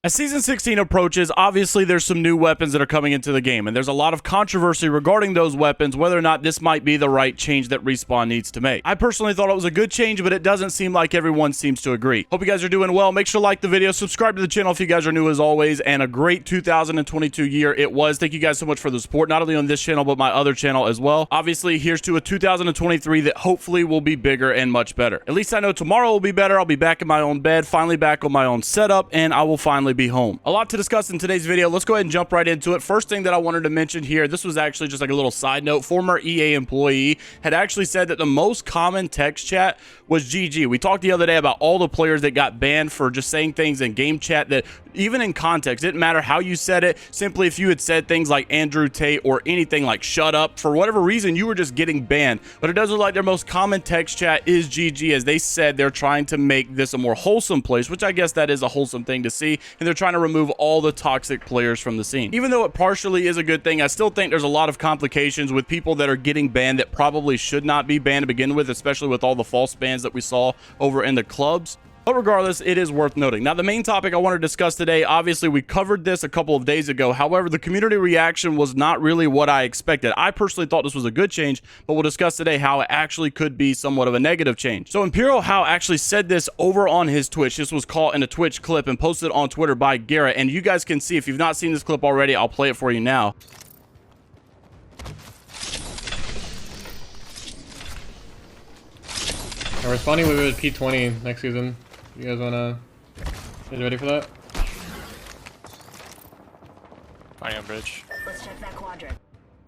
As Season 16 approaches, obviously there's some new weapons that are coming into the game, and there's a lot of controversy regarding those weapons, whether or not this might be the right change that Respawn needs to make. I personally thought it was a good change, but it doesn't seem like everyone seems to agree. Hope you guys are doing well. Make sure to like the video, subscribe to the channel if you guys are new as always, and a great 2022 year it was. Thank you guys so much for the support, not only on this channel, but my other channel as well. Obviously, here's to a 2023 that hopefully will be bigger and much better. At least I know tomorrow will be better. I'll be back in my own bed, finally back on my own setup, and I will finally be home. A lot to discuss in today's video. Let's go ahead and jump right into it. First thing that I wanted to mention here, this was actually just like a little side note. Former EA employee had actually said that the most common text chat was GG. We talked the other day about all the players that got banned for just saying things in game chat that even in context, it didn't matter how you said it. Simply if you had said things like Andrew Tate or anything like shut up, for whatever reason, you were just getting banned. But it does look like their most common text chat is GG, as they said they're trying to make this a more wholesome place, which I guess that is a wholesome thing to see. And they're trying to remove all the toxic players from the scene. Even though it partially is a good thing, I still think there's a lot of complications with people that are getting banned that probably should not be banned to begin with, especially with all the false bans that we saw over in the clubs. But regardless, it is worth noting. Now, the main topic I want to discuss today, obviously, we covered this a couple of days ago. However, the community reaction was not really what I expected. I personally thought this was a good change, but we'll discuss today how it actually could be somewhat of a negative change. So Imperial How actually said this over on his Twitch. This was caught in a Twitch clip and posted on Twitter by Garrett. And you guys can see, if you've not seen this clip already, I'll play it for you now. I'm responding with P20 next season. You guys wanna... You guys ready for that? Finding a bridge. Let's check that quadrant.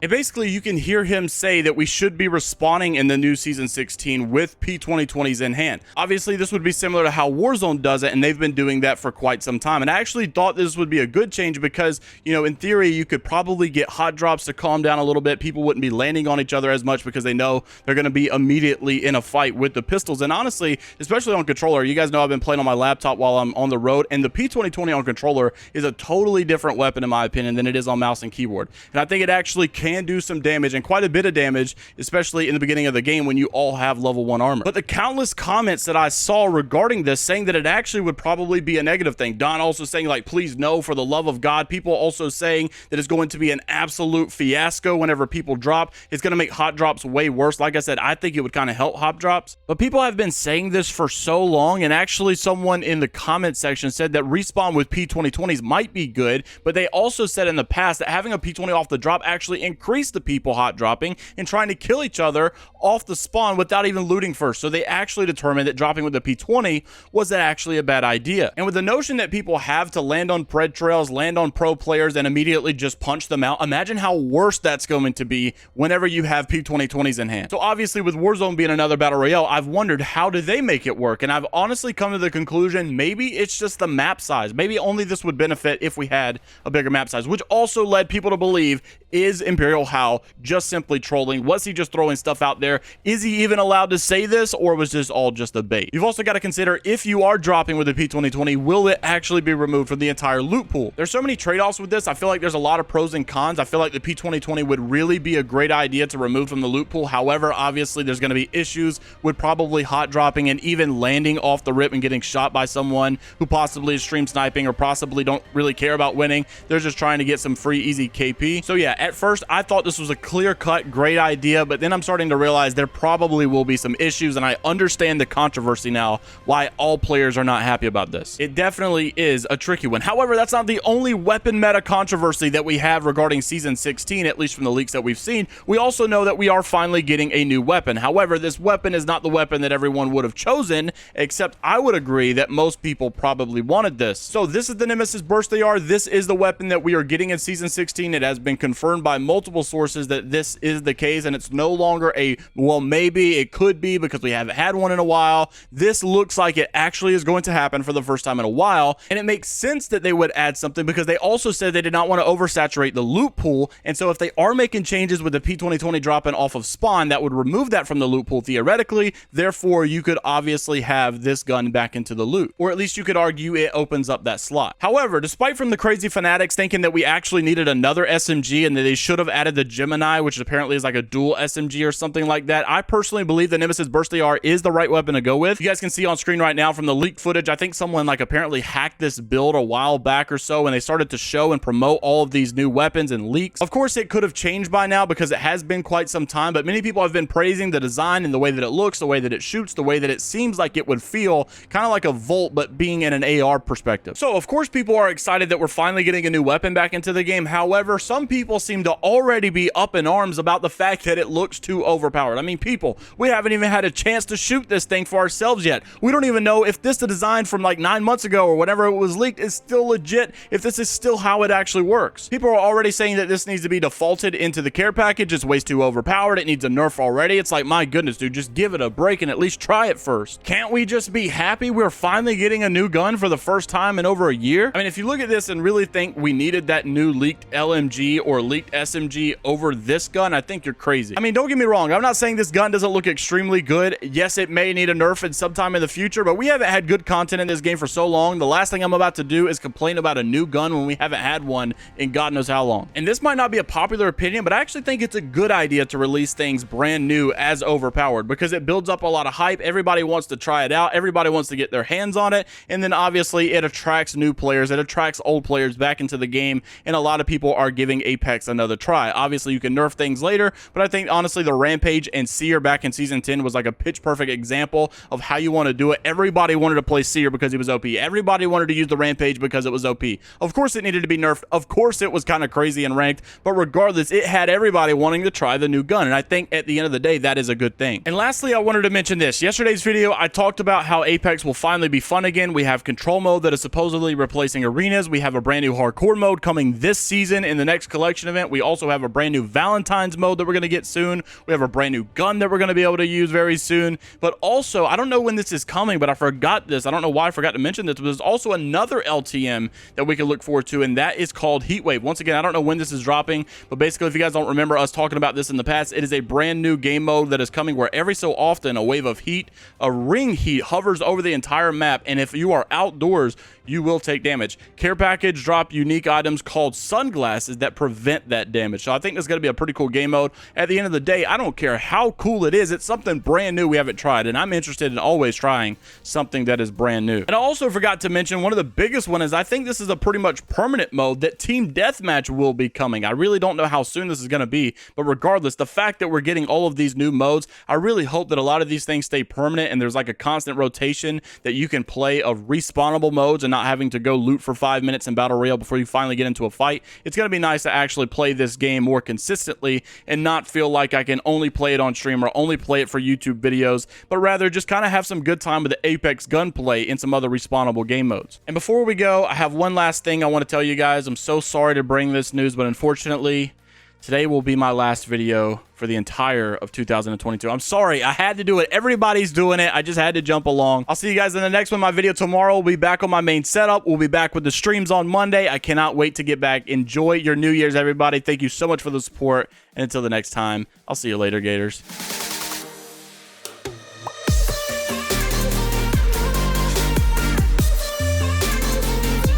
And basically, you can hear him say that we should be respawning in the new Season 16 with P2020s in hand. Obviously, this would be similar to how Warzone does it, and they've been doing that for quite some time. And I actually thought this would be a good change because, you know, in theory, you could probably get hot drops to calm down a little bit. People wouldn't be landing on each other as much because they know they're going to be immediately in a fight with the pistols. And honestly, especially on controller, you guys know I've been playing on my laptop while I'm on the road, and the P2020 on controller is a totally different weapon, in my opinion, than it is on mouse and keyboard. And I think it actually can do some damage, and quite a bit of damage, especially in the beginning of the game when you all have level 1 armor. But the countless comments that I saw regarding this saying that it actually would probably be a negative thing. Don also saying, like, please no, for the love of God. People also saying that it's going to be an absolute fiasco whenever people drop. It's going to make hot drops way worse. Like I said, I think it would kind of help hot drops. But people have been saying this for so long, and actually someone in the comment section said that Respawn with P2020s might be good, but they also said in the past that having a P20 off the drop actually increased the people hot dropping and trying to kill each other off the spawn without even looting first. So they actually determined that dropping with the P20 was actually a bad idea. And with the notion that people have to land on pred trails, land on pro players, and immediately just punch them out, imagine how worse that's going to be whenever you have P2020s in hand. So obviously, with Warzone being another battle royale, I've wondered, how do they make it work? And I've honestly come to the conclusion, maybe it's just the map size. Maybe only this would benefit if we had a bigger map size, which also led people to believe, is Imperial How just simply trolling? Was he just throwing stuff out there? Is he even allowed to say this, or was this all just a bait? You've also got to consider, if you are dropping with a P2020, will it actually be removed from the entire loot pool? There's so many trade-offs with this. I feel like there's a lot of pros and cons. I feel like the P2020 would really be a great idea to remove from the loot pool. However, obviously there's going to be issues with probably hot dropping and even landing off the rip and getting shot by someone who possibly is stream sniping or possibly don't really care about winning. They're just trying to get some free easy KP. So yeah, at first I thought this was a clear-cut great idea, but then I'm starting to realize there probably will be some issues, and I understand the controversy now why all players are not happy about this. It definitely is a tricky one. However, that's not the only weapon meta controversy that we have regarding Season 16, at least from the leaks that we've seen. We also know that we are finally getting a new weapon. However, this weapon is not the weapon that everyone would have chosen, except I would agree that most people probably wanted this. So this is the Nemesis Burst AR. This is the weapon that we are getting in Season 16. It has been confirmed by multiple sources that this is the case, and it's no longer a, well, maybe it could be because we haven't had one in a while. This looks like it actually is going to happen for the first time in a while, and it makes sense that they would add something because they also said they did not want to oversaturate the loot pool. And so if they are making changes with the P2020 dropping off of spawn, that would remove that from the loot pool theoretically. Therefore, you could obviously have this gun back into the loot, or at least you could argue it opens up that slot. However, despite from the crazy fanatics thinking that we actually needed another SMG and that they should have added the Gemini, which apparently is like a dual SMG or something like that. I personally believe the Nemesis Burst AR is the right weapon to go with. You guys can see on screen right now from the leaked footage, I think someone like apparently hacked this build a while back or so, and they started to show and promote all of these new weapons and leaks. Of course, it could have changed by now because it has been quite some time, but many people have been praising the design and the way that it looks, the way that it shoots, the way that it seems like it would feel kind of like a Volt, but being in an AR perspective. So of course people are excited that we're finally getting a new weapon back into the game. However, some people seem to already be up in arms about the fact that it looks too overpowered. I mean, people, we haven't even had a chance to shoot this thing for ourselves yet. We don't even know if this design from like 9 months ago or whenever it was leaked is still legit, if this is still how it actually works. People are already saying that this needs to be defaulted into the care package. It's way too overpowered. It needs a nerf already. It's like, my goodness, dude, just give it a break and at least try it first. Can't we just be happy we're finally getting a new gun for the first time in over a year? I mean, if you look at this and really think we needed that new leaked LMG or leaked SMG over this gun, I think you're crazy. I mean, don't get me wrong. I'm not saying this gun doesn't look extremely good. Yes, it may need a nerf in sometime in the future, but we haven't had good content in this game for so long. The last thing I'm about to do is complain about a new gun when we haven't had one in God knows how long. And this might not be a popular opinion, but I actually think it's a good idea to release things brand new as overpowered because it builds up a lot of hype. Everybody wants to try it out. Everybody wants to get their hands on it. And then obviously it attracts new players. It attracts old players back into the game. And a lot of people are giving Apex another try. Obviously you can nerf things later, but I think honestly the Rampage and Seer back in season 10 was like a pitch perfect example of how you want to do it. Everybody wanted to play Seer because he was OP. Everybody wanted to use the Rampage because it was OP. Of course it needed to be nerfed. Of course it was kind of crazy and ranked, but regardless, it had everybody wanting to try the new gun. And I think at the end of the day, that is a good thing. And lastly, I wanted to mention this. Yesterday's video, I talked about how Apex will finally be fun again. We have control mode that is supposedly replacing arenas. We have a brand new hardcore mode coming this season in the next collection event. We also have a brand new Valentine's mode that we're going to get soon. We have a brand new gun that we're going to be able to use very soon. But also, I don't know when this is coming, but I forgot this. I don't know why I forgot to mention this, but there's also another LTM that we can look forward to, and that is called Heatwave. Once again, I don't know when this is dropping, but basically, if you guys don't remember us talking about this in the past, it is a brand new game mode that is coming where every so often a wave of heat, a ring heat, hovers over the entire map, and if you are outdoors, you will take damage. Care package drop unique items called sunglasses that prevent that damage. So I think this is going to be a pretty cool game mode. At the end of the day, I don't care how cool it is. It's something brand new we haven't tried, and I'm interested in always trying something that is brand new. And I also forgot to mention one of the biggest one is I think this is a pretty much permanent mode that Team Deathmatch will be coming. I really don't know how soon this is going to be, but regardless, the fact that we're getting all of these new modes, I really hope that a lot of these things stay permanent and there's like a constant rotation that you can play of respawnable modes and not having to go loot for 5 minutes in Battle Royale before you finally get into a fight. It's going to be nice to actually play this game more consistently and not feel like I can only play it on stream or only play it for YouTube videos, but rather just kind of have some good time with the Apex gunplay in some other respawnable game modes. And before we go, I have one last thing I want to tell you guys. I'm so sorry to bring this news, but unfortunately, today will be my last video for the entire of 2022. I'm sorry, I had to do it. Everybody's doing it. I just had to jump along. I'll see you guys in the next one. My video tomorrow will be back on my main setup. We'll be back with the streams on Monday. I cannot wait to get back. Enjoy your New Year's, everybody. Thank you so much for the support. And until the next time, I'll see you later, Gators.